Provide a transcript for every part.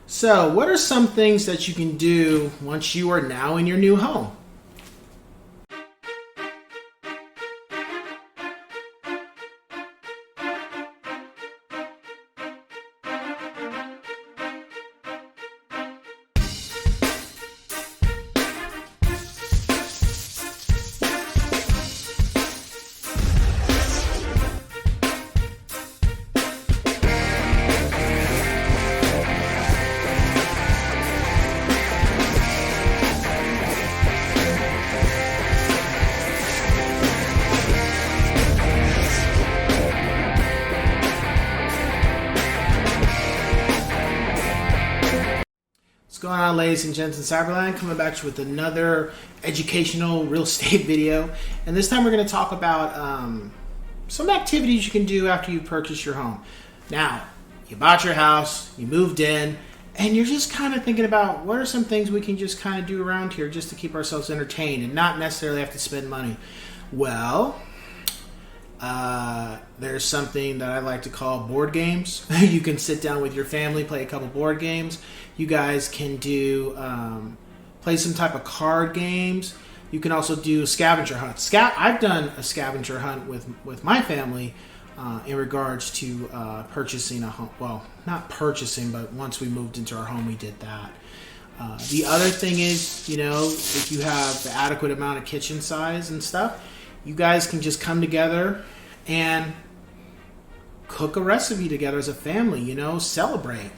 So, what are some things that you can do once you are now in your new home? What's going on, ladies and gents in Cyberland? Coming back to you with another educational real estate video. And this time we're going to talk about some activities you can do after you purchase your home. Now, you bought your house, you moved in, and you're just kind of thinking about what are some things we can just kind of do around here just to keep ourselves entertained and not necessarily have to spend money. Well, there's something that I like to call board games. You can sit down with your family, play a couple board games. You guys can do play some type of card games. You can also do scavenger hunts. I've done a scavenger hunt with my family in regards to purchasing a home. Well, not purchasing, but once we moved into our home, we did that. The other thing is, if you have the adequate amount of kitchen size and stuff, you guys can just come together and cook a recipe together as a family, celebrate,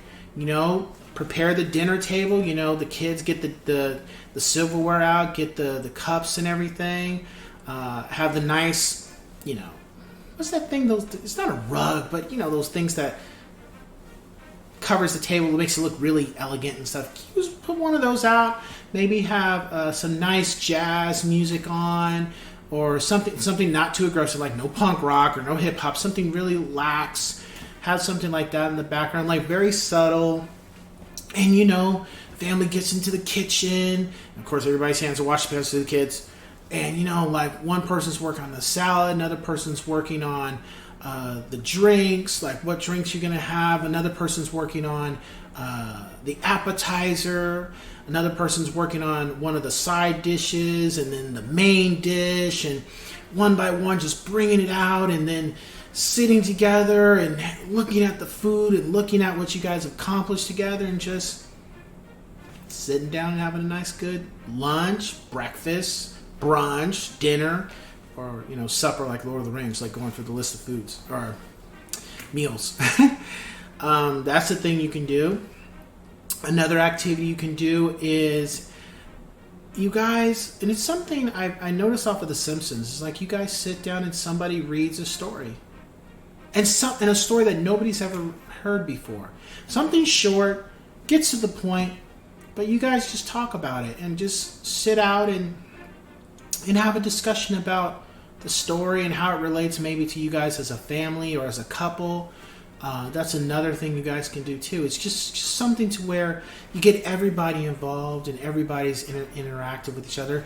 prepare the dinner table, the kids get the silverware out, get the cups and everything, have the nice, what's that thing, it's not a rug, but those things that covers the table, makes it look really elegant and stuff. Just put one of those out, maybe have some nice jazz music on, or something not too aggressive, like no punk rock or no hip hop, something really lax. Have something like that in the background, like very subtle. And family gets into the kitchen. And of course, everybody's hands are washed past to the kids. And like one person's working on the salad, another person's working on the drinks, like what drinks you're gonna have. Another person's working on the appetizer. Another person's working on one of the side dishes, and then the main dish, and one by one just bringing it out, and then sitting together and looking at the food and looking at what you guys accomplished together, and just sitting down and having a nice good lunch, breakfast, brunch, dinner, or supper like Lord of the Rings, like going through the list of foods or meals. That's the thing you can do. Another activity you can do is you guys, and it's something I noticed off of The Simpsons, it's like you guys sit down and somebody reads a story. And a story that nobody's ever heard before. Something short, gets to the point, but you guys just talk about it and just sit out and have a discussion about the story and how it relates maybe to you guys as a family or as a couple. That's another thing you guys can do too. It's just something to where you get everybody involved and everybody's interactive with each other.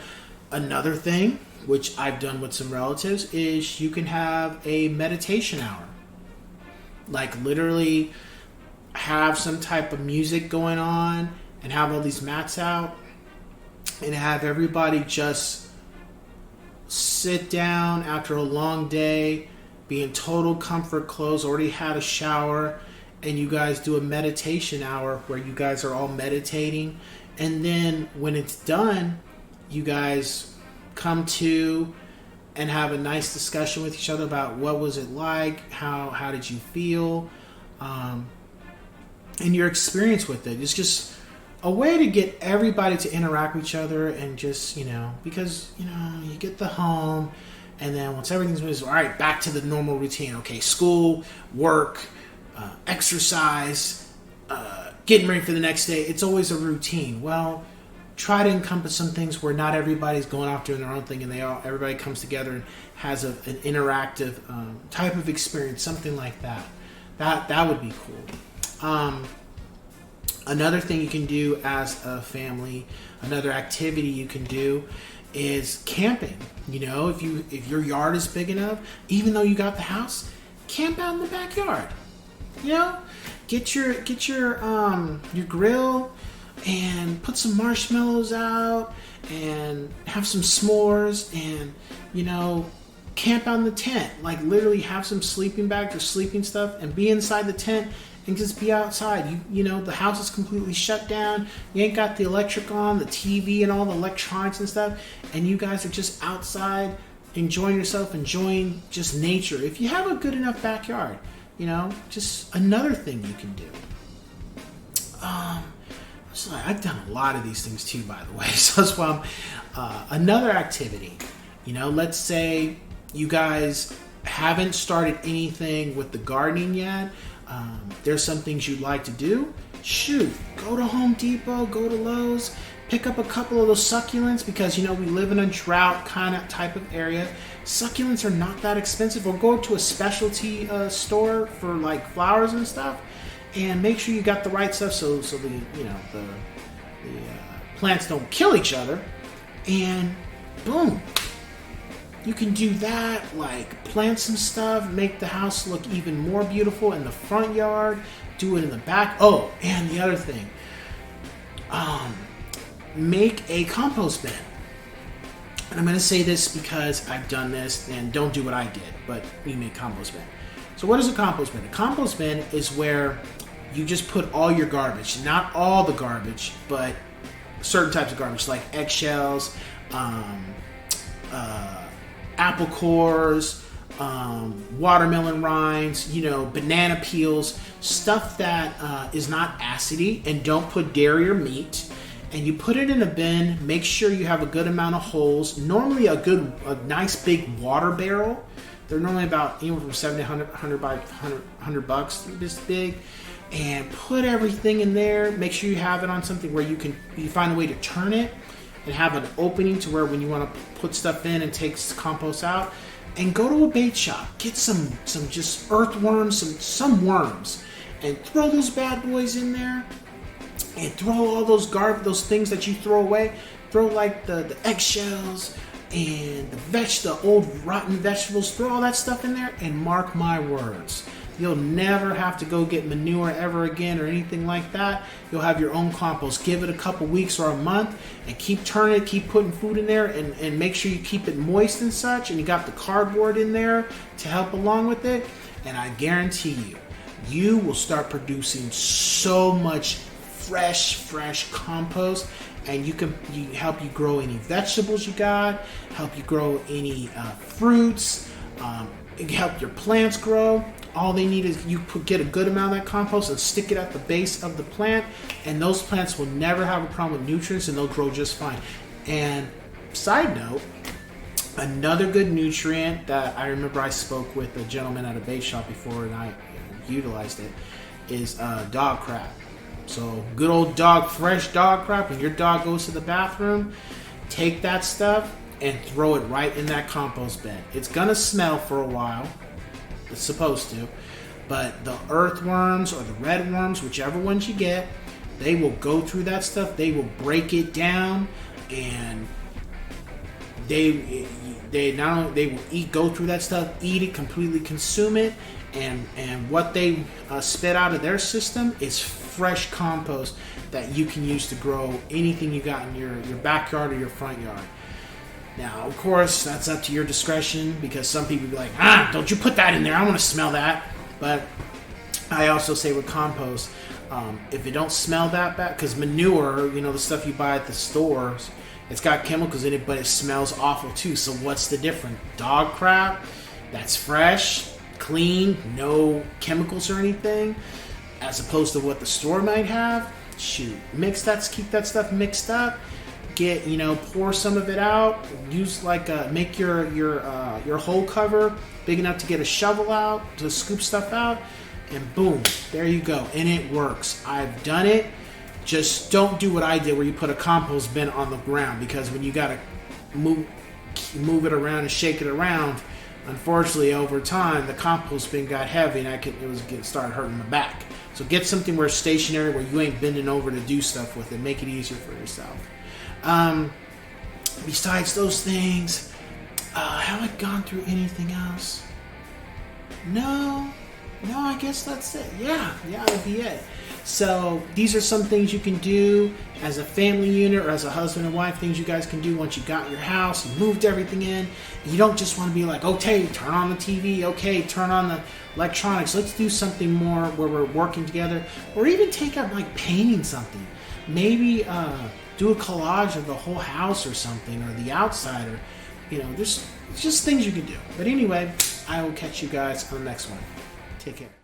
Another thing, which I've done with some relatives, is you can have a meditation hour. Like literally have some type of music going on and have all these mats out and have everybody just sit down after a long day, be in total comfort clothes, already had a shower, and you guys do a meditation hour where you guys are all meditating. And then when it's done, you guys come to and have a nice discussion with each other about what was it like, how did you feel, and your experience with it. It's just a way to get everybody to interact with each other and just, because, you get the home, and then once everything's moved, all right, back to the normal routine. Okay, school, work, exercise, getting ready for the next day. It's always a routine. Well, try to encompass some things where not everybody's going off doing their own thing, and everybody comes together and has an interactive type of experience, something like that. That would be cool. Another thing you can do as a family, another activity you can do, is camping. If your yard is big enough, even though you got the house, camp out in the backyard. Get your grill and put some marshmallows out and have some s'mores and, you know, camp out in the tent. Like, literally have some sleeping bags or sleeping stuff and be inside the tent and just be outside. You know, the house is completely shut down. You ain't got the electric on, the TV and all the electronics and stuff, and you guys are just outside enjoying yourself, enjoying just nature. If you have a good enough backyard, you know, just another thing you can do. So I've done a lot of these things too, by the way. So that's why another activity, you know, let's say you guys haven't started anything with the gardening yet. There's some things you'd like to do. Shoot, go to Home Depot, go to Lowe's, pick up a couple of those succulents, because, you know, we live in a drought kind of type of area. Succulents are not that expensive. Or go to a specialty store for like flowers and stuff, and make sure you got the right stuff so the, you know, the plants don't kill each other. And boom, you can do that. Like, plant some stuff, make the house look even more beautiful in the front yard. Do it in the back. Oh, and the other thing, make a compost bin. And I'm going to say this because I've done this, and don't do what I did, but we make compost bin. So what is a compost bin? A compost bin is where you just put all your garbage, not all the garbage, but certain types of garbage, like eggshells, apple cores, watermelon rinds, you know, banana peels, stuff that is not acidy, and don't put dairy or meat. And you put it in a bin. Make sure you have a good amount of holes. Normally a nice big water barrel. They're normally about anywhere from 70 to 100 by 100 bucks, this big. And put everything in there. Make sure you have it on something where you find a way to turn it and have an opening to where when you want to put stuff in and take compost out. And go to a bait shop. Get some just earthworms, some worms, and throw those bad boys in there. And throw all those those things that you throw away. Throw like the eggshells and the old rotten vegetables. Throw all that stuff in there, and mark my words, you'll never have to go get manure ever again or anything like that. You'll have your own compost. Give it a couple weeks or a month, and keep turning it, keep putting food in there, and make sure you keep it moist and such. And you got the cardboard in there to help along with it. And I guarantee you will start producing so much fresh compost, and you help you grow any vegetables you got, help you grow any fruits, help your plants grow. All they need is get a good amount of that compost and stick it at the base of the plant, and those plants will never have a problem with nutrients, and they'll grow just fine. And side note, another good nutrient that I remember I spoke with a gentleman at a bait shop before, and I utilized it, is dog crap. So good old fresh dog crap. When your dog goes to the bathroom, take that stuff and throw it right in that compost bin. It's gonna smell for a while. It's supposed to. But the earthworms or the red worms, whichever ones you get, they will go through that stuff. They will break it down, and they will go through that stuff, eat it, completely consume it, and what they spit out of their system is fresh compost that you can use to grow anything you got in your backyard or your front yard. Now, of course, that's up to your discretion, because some people be like, don't you put that in there, I want to smell that. But I also say with compost, if it don't smell that bad, because manure, you know, the stuff you buy at the stores, it's got chemicals in it, but it smells awful too. So what's the difference? Dog crap, that's fresh, clean, no chemicals or anything, as opposed to what the store might have. Shoot, keep that stuff mixed up. Pour some of it out. Use make your hole cover big enough to get a shovel out to scoop stuff out, and boom, there you go. And it works. I've done it. Just don't do what I did, where you put a compost bin on the ground, because when you gotta move it around and shake it around, unfortunately, over time, the compost bin got heavy, and started hurting my back. So get something where it's stationary, where you ain't bending over to do stuff with it. Make it easier for yourself. Besides those things, have I gone through anything else? No, No, I guess that's it. Yeah, that'd be it. So these are some things you can do as a family unit or as a husband and wife, things you guys can do once you got your house, you moved everything in. You don't just want to be like, okay, turn on the TV, okay, turn on the electronics. Let's do something more where we're working together. Or even take up like painting something. Maybe do a collage of the whole house or something, or the outside, or, there's just things you can do. But anyway, I will catch you guys on the next one. Take care.